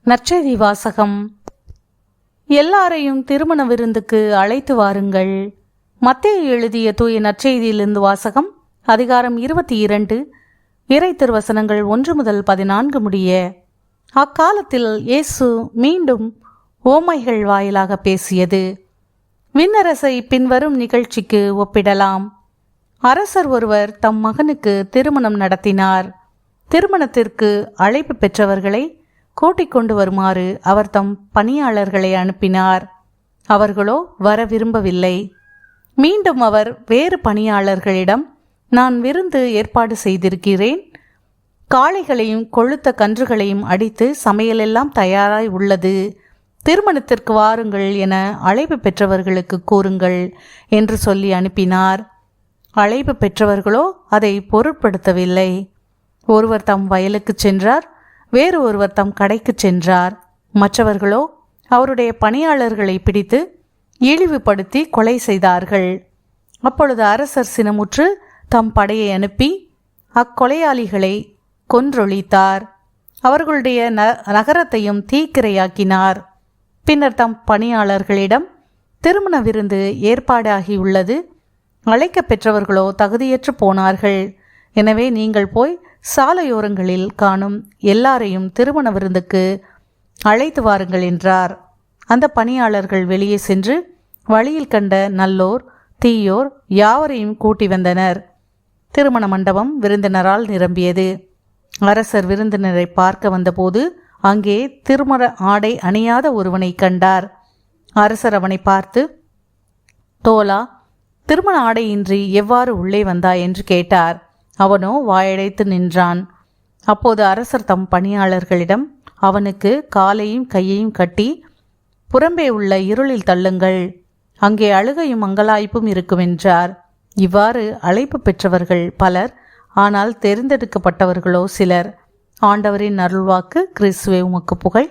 நற்செய்தி வாசகம். எல்லாரையும் திருமண விருந்துக்கு அழைத்து வாருங்கள். மத்தேயு எழுதிய தூய நற்செய்தியிலிருந்து வாசகம். அதிகாரம் 22, இறை திருவசனங்கள் 1 முதல் 14 முடிய. அக்காலத்தில் இயேசு மீண்டும் ஓமைகள் வாயிலாக பேசியது. விண்ணரசை பின்வரும் நிகழ்ச்சிக்கு ஒப்பிடலாம். அரசர் ஒருவர் தம் மகனுக்கு திருமணம் நடத்தினார். திருமணத்திற்கு அழைப்பு பெற்றவர்களை கூட்டிக் கொண்டு வருமாறு அவர் தம் பணியாளர்களை அனுப்பினார். அவர்களோ வர விரும்பவில்லை. மீண்டும் அவர் வேறு பணியாளர்களிடம், நான் விருந்து ஏற்பாடு செய்திருக்கிறேன், காளைகளையும் கொழுத்த கன்றுகளையும் அடித்து சமையலெல்லாம் தயாராய் உள்ளது, திருமணத்திற்கு வாருங்கள் என அழைப்பு பெற்றவர்களுக்கு கூறுங்கள் என்று சொல்லி அனுப்பினார். அழைப்பு பெற்றவர்களோ அதை பொருட்படுத்தவில்லை. ஒருவர் தம் வயலுக்கு சென்றார், வேறு ஒருவர் தம் கடைக்கு சென்றார். மற்றவர்களோ அவருடைய பணியாளர்களை பிடித்து இழிவுபடுத்தி கொலை செய்தார்கள். அப்பொழுது அரசர் சினமுற்று தம் படையை அனுப்பி அக்கொலையாளிகளை கொன்றொழித்தார். அவர்களுடைய நகரத்தையும் தீக்கிரையாக்கினார். பின்னர் தம் பணியாளர்களிடம், திருமண விருந்து ஏற்பாடாகியுள்ளது, அழைக்க பெற்றவர்களோ தகுதியற்று போனார்கள். எனவே நீங்கள் போய் சாலையோரங்களில் காணும் எல்லாரையும் திருமண விருந்துக்கு அழைத்து வாருங்கள் என்றார். அந்த பணியாளர்கள் வெளியே சென்று வழியில் கண்ட நல்லோர் தீயோர் யாவரையும் கூட்டி வந்தனர். திருமண மண்டபம் விருந்தினரால் நிரம்பியது. அரசர் விருந்தினரை பார்க்க வந்தபோது அங்கே திருமண ஆடை அணியாத ஒருவனை கண்டார். அரசர் அவனை பார்த்து, தோழா, திருமண ஆடையின்றி எவ்வாறு உள்ளே வந்தாய் என்று கேட்டார். அவனோ வாயடைத்து நின்றான். அப்போது அரசர் தம் பணியாளர்களிடம், அவனுக்கு காலையும் கையையும் கட்டி புறம்பே உள்ள இருளில் தள்ளுங்கள், அங்கே அழுகையும் அங்கலாய்ப்பும் இருக்கும் என்றார். இவ்வாறு அழைப்பு பெற்றவர்கள் பலர், ஆனால் தெரிந்தெடுக்கப்பட்டவர்களோ சிலர். ஆண்டவரின் அருள்வாக்கு. கிறிஸ்துவே உமக்கு புகழ்.